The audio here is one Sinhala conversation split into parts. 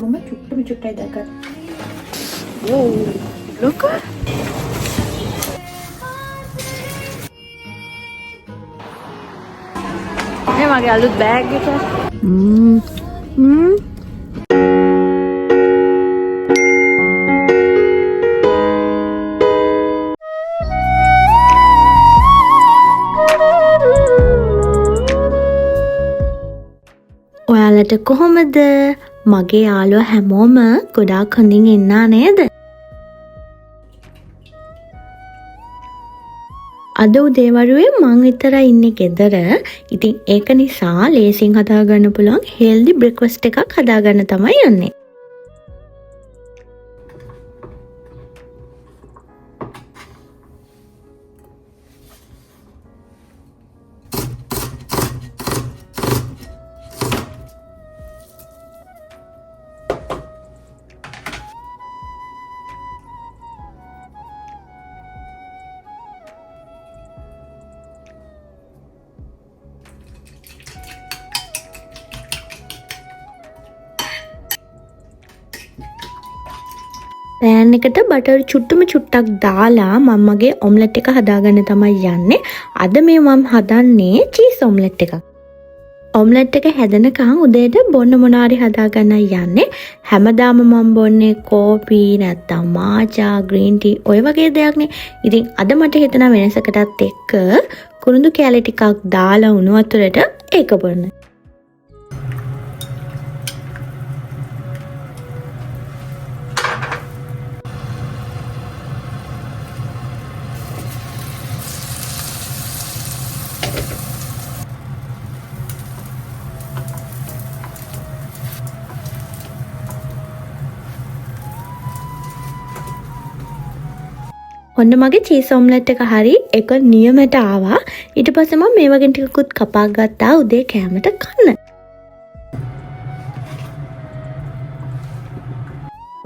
මම චුට්ටයි දැක්කත්. ඕ look. මේ මගේ අලුත් බෑග් එක. ඔයාලට කොහොමද? මගේ යාළුවා හැමෝම ගොඩාක් හොඳින් ඉන්නා නේද? අද උදේවරුේ මං විතරයි ඉන්නේ ගෙදර. ඉතින් ඒක නිසා ලේසියෙන් හදාගන්න පුළුවන් හෙල්දි බ්‍රෙක්ෆාස්ට් එකක් හදාගන්න තමයි යන්නේ. පෑන් එකට බටර් චුට්ටක් දාලා මම මගේ ඔම්ලට් එක හදාගන්න තමයි යන්නේ. අද මේ මම හදන්නේ චීස් ඔම්ලට් එකක්. ඔම්ලට් එක හැදෙනකන් උදේට බොන්න මොනාරි හදාගන්නයි යන්නේ. හැමදාම මම බොන්නේ කෝපි නැත්තම් මාචා, ග්‍රීන් ටී ඔය වගේ දෙයක්නේ. ඉතින් අද මට හිතෙන වෙනසකටත් එක්ක කුරුඳු කෑලි ටිකක් දාලා උණු වතුරට ඒක බොන්න. ඔන්න මගේ චීස් ඔම්ලට් එක හරි එක නියමයට ආවා. ඊට පස්සේ මම මේ වගේ ටිකකුත් කපා ගත්තා උදේ කෑමට කන්න.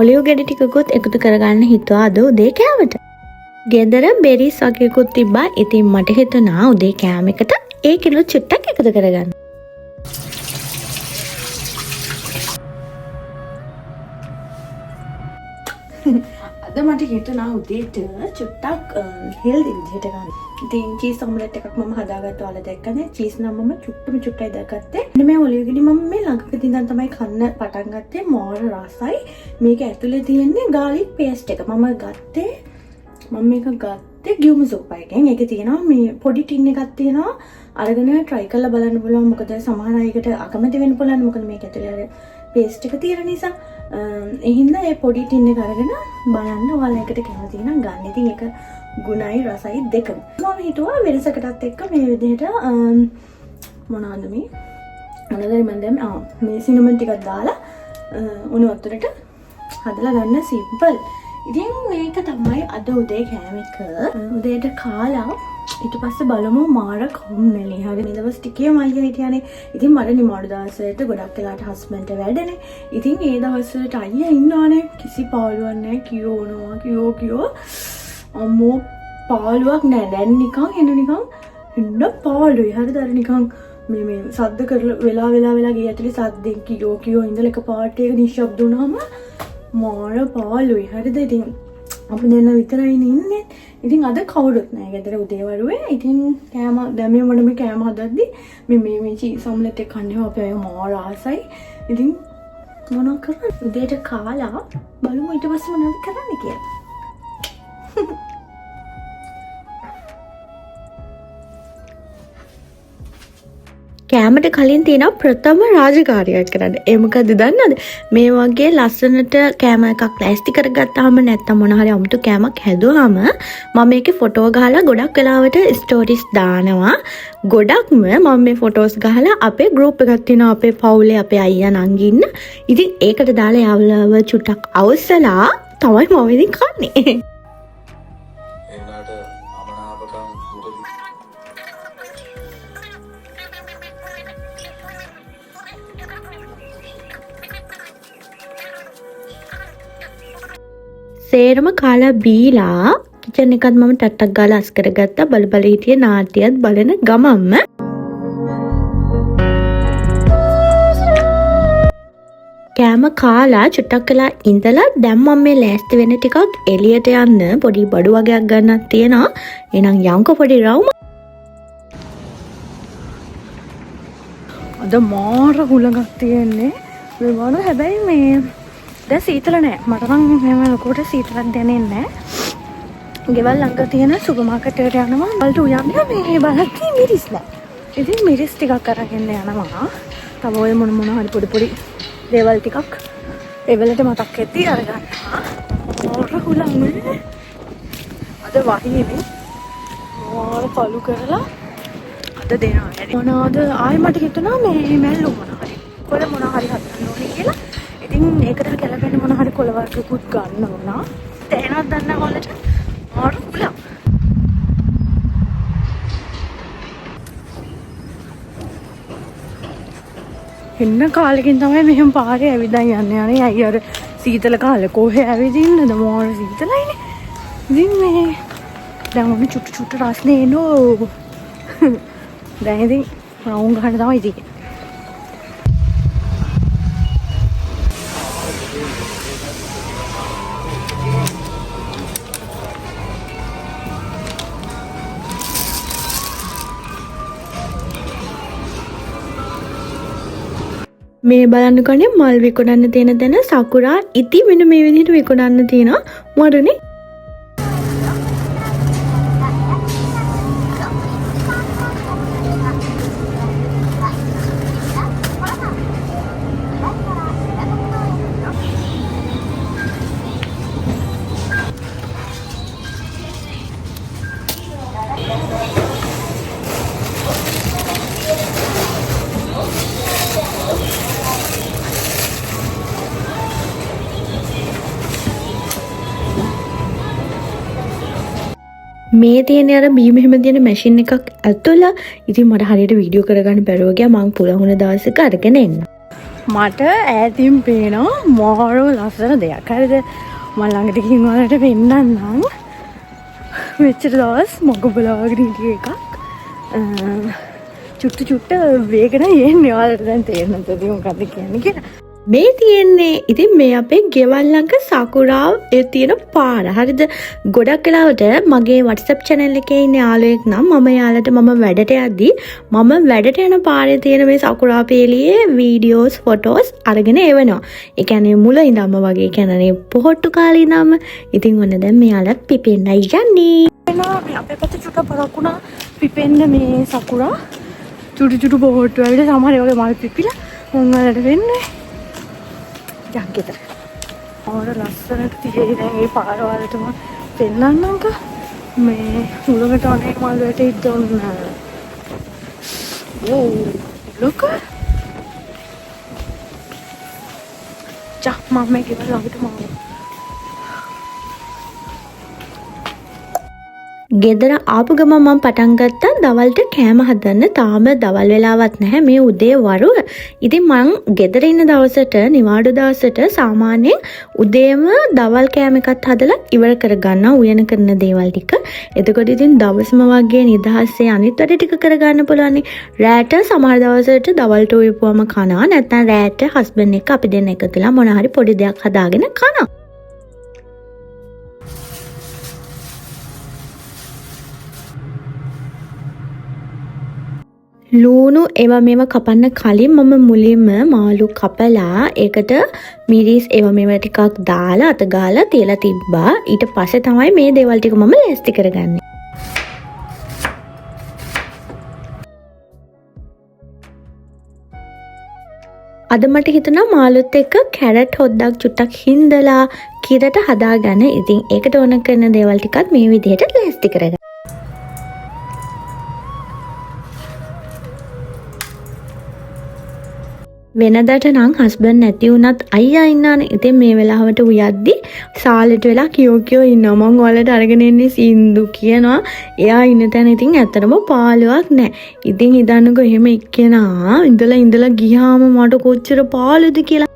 ඔලිව් ගෙඩි ටිකකුත් එකතු කරගන්න හිතුවා අද උදේ කෑමට. ගෙදර බෙරිස් වගේකුත් තිබ්බා. ඉතින් මට හිතුණා උදේ කෑමකට ඒ කිලෝ චුට්ටක් එකතු කරගන්න. අද මට හිතුණා උදේට චුට්ටක් හෙල්දි විදිහට ගන්න. ඉතින් චීස් ඔම්ලට් එකක් මම හදාගත්තා. ඔයාලා දැක්කනේ. චීස් නම් මම චුට්ටයි දාගත්තේ. මෙන්න මේ ඔලිව් ගෙඩි මම මේ ළඟකදී ඉඳන් තමයි කන්න පටන් ගත්තේ. මාර රසයි. මේක ඇතුලේ තියෙන්නේ garlic paste එක. මම මේක ගත්තේ ගියුම සූප් එකෙන්. ඒකේ තියෙනවා මේ පොඩි ටින් එකක් තියෙනවා. අරගෙන try කරලා බලන්න පුළුවන්. මොකද සමහර අයකට අකමැති වෙන්න පුළුවන්. මොකද මේක ඇතුලේ paste එක තියෙන නිසා. එහින්දා ඒ පොඩි ටින් එක අරගෙන බලන්න ඔයාලා එකට කැමති නම් ගන්න. ඉතින් ඒක ගුණයි රසයි දෙකම. මම හිතුවා වෙනසකටත් එක්ක මේ විදිහට මොනවාද මේ සිනමන් ටිකක් දාලා උණු වතුරට හදලා ගන්න සිම්පල්. ඉතින් මේක තමයි අද උදේ කෑම එක. උදේට කාලා ඊට පස්සේ බලමු මාර කම්මැලි. හරි මේ දවස් ටිකේම අයියා හිටියානේ. ඉතින් මට නිමාඩු දවසට ගොඩක් වෙලාට හස්බන්ඩ්ට වැඩනේ. ඉතින් ඒ දවස්වලට අයියා ඉන්නවනේ. කිසි පාළුවක් නැහැ. කියෝ අම්මෝ පාළුවක් නැහැ. දැන් නිකන් එන්න පාළුයි. හරිද? අර නිකන් මේ සද්ද කරලා වෙලා ගිය ඇතුලේ සද්දෙන් කියෝ ඉඳලා එක පාට එක නිශ්ශබ්ද වුණාම මාර පාළුයි. හරිද? ඉතින් අපි දෙන්න විතරයි ඉන්නේ. ඉතින් අද කවුරුත් නැහැ ගෙදර උදේවරුේ. ඉතින් දැන් මේ කෑම හදද්දි මේ චීස් ඔම්ලට් එක කන්නේ අපේ අය මාර ආසයි. ඉතින් මොනවා කරන්නේ? උදේට කාලා බලමු ඊට පස්සේ මොනවද කරන්න කියලා. කෑමට කලින් තියෙන ප්‍රථම රාජකාරියක් කරන්න. ඒ මොකද්ද දන්නවද? මේ වගේ ලස්සනට කෑම එකක් ලෑස්ති කරගත්තාම නැත්තම් මොන හරි අමුතු කෑමක් හැදුවාම මම මේකේ ෆොටෝ ගහලා ගොඩක් වෙලාවට ස්ටෝරිස් දානවා. ගොඩක්ම මම මේ ෆොටෝස් ගහලා අපේ ගෲප් එකක් තියෙනවා අපේ පවුලේ අපේ අයියා නංගි ඉන්න. ඉතින් ඒකට දාලා යාළුවව චුට්ටක් අවසලා තමයි මම ඉතින් කන්නේ. සේරම කාලා බීලා කිචන් එකත් මම ටට්ටක් ගාලා අස් කරගත්තා. බල හිටියේ නාට්‍යයත් බලන ගමම්ම කෑම කෑම කාලා චුට්ටක් කළා ඉඳලා දැන් මම මේ ලෑස්ති වෙන ටිකක් එළියට යන්න පොඩි බඩු වගේක් ගන්නත් තියෙනවා. එහෙනම් යන්කෝ පොඩි රවුම. අද මාර හුලඟක් තියෙන්නේ. මේ වන හැබැයි මේ දැන් සීතල නෑ. මට නම් මෙහෙම ලොකුවට සීතලක් දැනෙන්නේ නෑ. ගෙවල් ළඟ තියෙන සුපර් මාකට් එකට යනවා. වලට උයන්නේ මේ බලක් මිරිස් නෑ. ඉතින් මිරිස් ටිකක් අරගෙන යනවා. තව ඔය මොන හරි පොඩි දේවල් ටිකක් ඒ වෙලට මතක් වෙද්දී අරගන්නවා. මාර හුලඟනේ. අද වහිනේ. මාර පළු කරලා අද දෙනවා. මොනවාද ආයෙ මට හිතුණා මේ මැල්ලු මොන හරි කොළ මොන හරි හදන්න ඕනේ කියලා. ඉතින් ඒකට ගැලපෙන මොන හරි කොළ වර්ගකුත් ගන්න ඕනා. තේනක් දන්න වලට මාර හුලඟ. එන්න කාලෙකින් තමයි මෙහෙම පාරේ ඇවිදන් යන්නේ. අයි අර සීතල කාලේ කොහේ ඇවිදින්නද මොන සීතලයිනේ. ඉතින් මේ දැන් මොන චුට්ටු රස්නේ එනෝ. දැන් ඉතින් රවුම් ගන්න තමයි ඉතින්. මේ බලන්න කන්නේ මල් විකුණන්න තියෙන තැන සකුරා ඉති මෙන්න මේ විදිහට විකුණන්න තියෙනවා මරුනේ. මේ තියෙන අර බීම එහෙම තියෙන මැෂින් එකක් ඇතුළ ඉතින් මට හරියට වීඩියෝ කරගන්න බැරුව ගියා. මං පුළහුණ දවසක අරගෙන එන්න. මට ඈතින් පේනවා මාරව ලස්සන දෙයක්. හරිද? මම ළඟට ගිහින් වලට පෙන්නන්නම්. මෙච්චර දවස් මොකද බලාගෙන හිටිය එකක්. චුට්ට වේගන යන්නේ ඔයාලට දැන් තේරෙන්නද මොකද්ද කියන්නේ කියලා. මේ තියෙන්නේ ඉතින් මේ අපේ ගෙවල් ළඟ සකුරාව ඒ තියෙන පාර. හරිද? ගොඩක් වෙලාවට මගේ WhatsApp channel එකේ ඉන්න යාළුවෙක් නම් මම යාළුවට මම වැඩට යද්දී මම වැඩට යන පාරේ තියෙන මේ සකුරා පේලියේ වීඩියෝස් ෆොටෝස් අරගෙන එවනවා. ඒ කියන්නේ මුල ඉඳන්ම වගේ කියන්නේ පොහොට්ටු කාලේ ඉඳන්ම. ඉතින් ඔන්න දැන් මෙයාලත් පිපෙන්නයි යන්නේ. මේ අපේ පැත්තේ චුට්ට පරක්ුණා පිපෙන්න මේ සකුරා. චුටු පොහොට්ටු ඇවිල්ලා සමහර වගේ මල් පිපිලා මොන් වලට වෙන්නේ. යක්කෙතර ආර ලස්සනට තියෙයි. දැන් මේ පාරවලටම පෙන්නන්නම්ක මේ උලකට අනේ මල් වැටේ ඉන්න. ඕ look. මම මේ ගෙවල් ළඟට මාව. ගෙදර ආපු ගමන් මම පටන් ගත්තා දවල්ට කෑම හදන්න. තාම දවල් වෙලාවක් නැහැ. මේ උදේ වරුව. ඉතින් මං ගෙදර ඉන්න දවසට නිවාඩු දවසට සාමාන්‍යයෙන් උදේම දවල් කෑම එකත් හදලා ඉවර කරගන්නවා උයන කරන දේවල් ටික. එතකොට ඉතින් දවසම වගේ නිදහසේ අනිත් වැඩ ටික කරගන්න පුළුවන්. රෑට සමහර දවසට දවල්ට උයපුවම කනවා. නැත්නම් රෑට හස්බන්ඩ් එක්ක අපි දෙන්න එකතුලා මොන හරි පොඩි දෙයක් හදාගෙන කනවා. ලූණු ඒවා මේවා කපන්න කලින් මම මුලින්ම මාළු කපලා ඒකට මිරිස් ඒවා මේවා ටිකක් දාලා අත ගාලා තියලා තිබ්බා. ඊට පස්සේ තමයි මේ දේවල් ටික මම ලෑස්ති කරගන්නේ. අද මට හිතුණා මාළුත් එක්ක කැරට් හොද්දක් චුට්ටක් හින්දලා කිරට හදාගන්න. ඉතින් ඒකට ඕන කරන දේවල් ටිකත් මේ විදිහට ලෑස්ති කරගන්න. වෙනදට නම් හස්බන්ඩ් නැති වුණත් අයියා ඉන්නානේ. ඉතින් මේ වෙලාවට උයද්දි සාලෙට වෙලා කියෝ ඉන්නවා. මං ඔයාලට අරගෙන එන්නේ සින්දු කියනවා. එයා ඉන්න තැන ඉතින් ඇත්තටම පාළුවක් නැහැ. ඉතින් හිතන්නකෝ එහෙම එක්කෙනා ඉඳලා ගියාම මට කොච්චර පාළුද කියලා.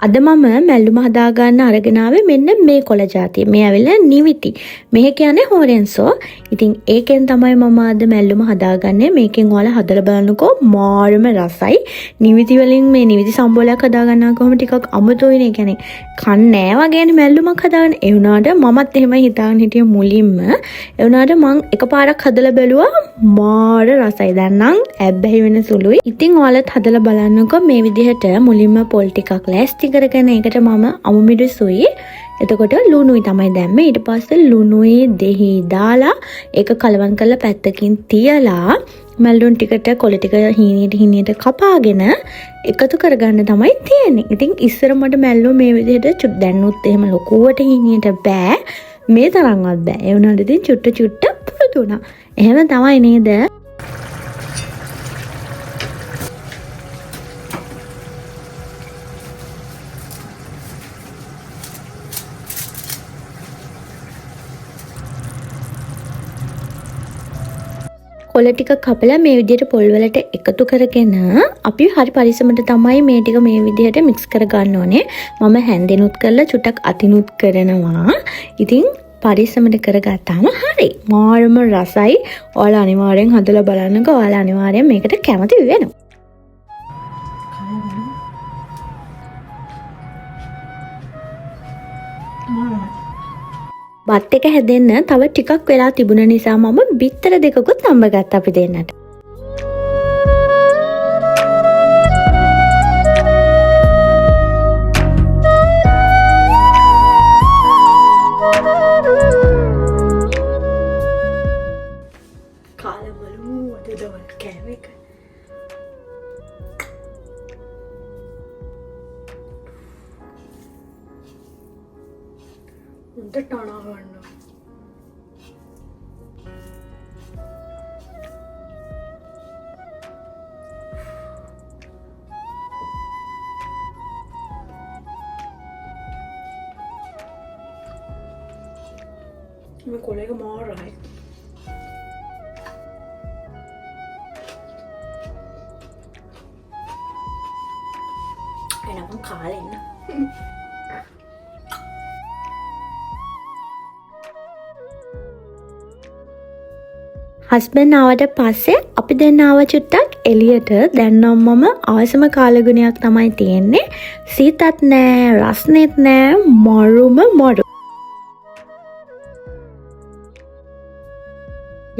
අද මම මැල්ලුම හදාගන්න අරගෙන ආවේ මෙන්න මේ කොළ జాතිය. මේ ඇවිල්ලා නිවිති. මේක කියන්නේ හොරෙන්සෝ. ඉතින් ඒකෙන් තමයි මම අද මැල්ලුම හදාගන්නේ. මේකෙන් ඔයාලා හදලා බලන්නකෝ මාරම රසයි. නිවිති වලින් මේ නිවිති සම්බෝලයක් හදාගන්නවා කොහොම ටිකක් අමුතුයිනේ. කියන්නේ කන්නේ නෑ වගේනේ මැල්ලුමක් හදාගන්න. ඒ වුණාට මමත් එහෙමයි හිතාගෙන හිටියේ මුලින්ම. ඒ වුණාට මං එකපාරක් හදලා බැලුවා මාර රසයි. දැන් නම් ඇබ්බැහි වෙන සුළුයි. ඉතින් ඔයාලත් හදලා බලන්නකෝ මේ විදිහට මුලින්ම පොල් ටිකක් ලෑස්ති කරගෙන ඒකට මම අමු මිරිසුයි එතකොට ලුණුයි තමයි දැම්මේ. ඊට පස්සේ ලුණුයි දෙහි දාලා ඒක කලවම් කරලා පැත්තකින් තියලා මැල්ලුන් ටිකට කොළ ටික හීනියට කපාගෙන එකතු කරගන්න තමයි තියෙන්නේ. ඉතින් ඉස්සර මට මැල්ලුම් මේ විදිහට දැන්නුත් එහෙම ලොකුවට හීනියට බෑ. මේ තරම්වත් බෑ. ඒ වුණාට ඉතින් චුට්ට පුරුදු වුණා. එහෙම තමයි නේද? කොළ ටික කපලා මේ විදිහට පොල් වලට එකතු කරගෙන අපි හරි පරිස්සමට තමයි මේ ටික මේ විදිහට මික්ස් කර ගන්න ඕනේ. මම හැන්දෙනුත් කරලා චුට්ටක් අතිනුත් කරනවා. ඉතින් පරිස්සමට කරගත්තාම හරි. මාරම රසයි. ඔයාලා අනිවාර්යෙන් හදලා බලන්නකෝ. ඔයාලා අනිවාර්යෙන් මේකට කැමති වෙනවා. බත් එක හැදෙන්න තව ටිකක් වෙලා තිබුණ නිසා මම බිත්තර දෙකකුත් අම්බ ගත්තා අපි දෙන්නට. කාලවලු අද දවල් කෑම එක. උන්ට ටනා ගන්න. මේ කොලේක මාරයි. එනනම් කාලේ ඉන්න. හස්බන්ඩ් ආවට පස්සේ අපි දෙන්න ආව චුට්ටක් එළියට. දැන් නම් මම අවසම කාලගුණයක් තමයි තියෙන්නේ. සීතත් නෑ, රස්නෙත් නෑ, මරුම මරු.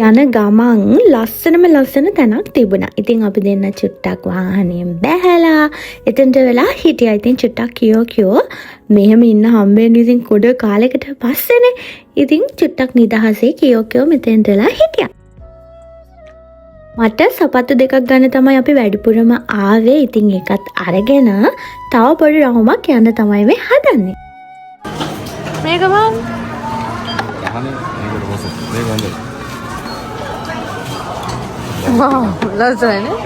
යන ගමන් ලස්සන තැනක් තිබුණා. ඉතින් අපි දෙන්න චුට්ටක් වාහනයෙන් බැහැලා එතනට වෙලා හිටියා. ඉතින් චුට්ටක් කියෝ මෙහෙම ඉන්න හම්බෙන්නේ ඉතින් කොඩ කාලයකට පස්සේනේ. ඉතින් චුට්ටක් නිදහසේ කියෝ මෙතෙන්ටලා හිටියා. මට සපත්තු දෙකක් ගන්න තමයි අපි වැඩිපුරම ආවේ. ඉතින් ඒකත් අරගෙන තව පොඩි රහුමක් යන්න තමයි මේ හදන්නේ. මේක මං wow, ලස්සනනේ.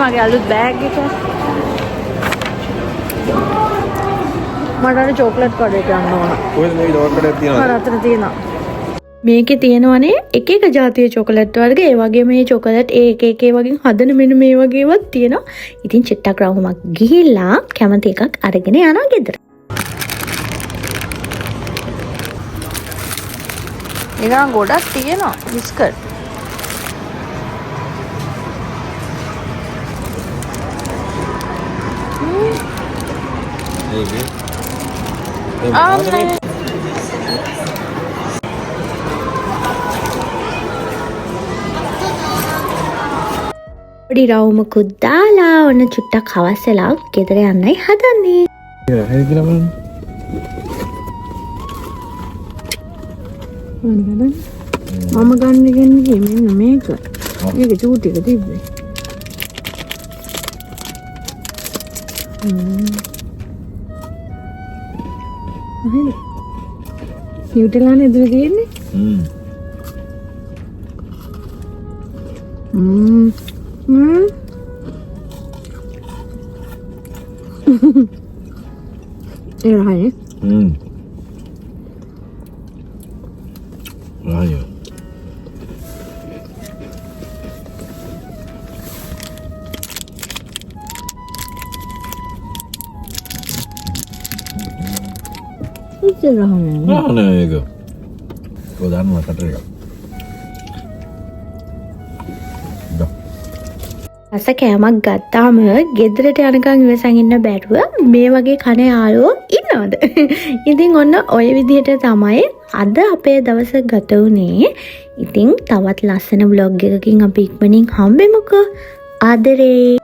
මගේ අලුත් බෑග් එක මට චොක්ලට් කඩේට යන්න ඕන. කොහෙද මේ ඩෝර් කඩයක් තියෙනවද? අතන තියෙනවා. මේකේ තියෙනවනේ එක එක જાතිය චොකලට් වර්ග. ඒ වගේ මේ චොකලට් එක වගේ හදන මෙන්න මේ වගේවත් තියෙනවා. ඉතින් චිට්ටක් රවුමක් ගිහිල්ලා කැමති එකක් අරගෙන යනවා ගෙදර. ඊළඟ ගොඩක් තියෙනවා බිස්කට්. පොඩි රවුමකුත් දාලා ඔන්න චුට්ටක් හවස් වෙලා ගෙදර යන්නයි හදන්නේ. මම ගන්න ගෙන්නේ මෙන්න මේක. මේක චූටික තිබ්බේ. හරි. නිව්ටලානේ ඉදලා තියෙන්නේ. ඒ රහනේ. ආයෝ. ඉතින් රහනේ. නෑ ඒක. ගොඩක් මතට එක. රස කෑමක් ගත්තාම ගෙදරට යනකම් ඉවසන් ඉන්න බැරුව මේ වගේ කන යාළුවෝ ඉන්නවද? ඉතින් ඔන්න ඔය විදිහට තමයි අද අපේ දවස ගත වුණේ. ඉතින් තවත් ලස්සන vlog එකකින් අපි ඉක්මනින් හම්බෙමුකෝ. ආදරේ.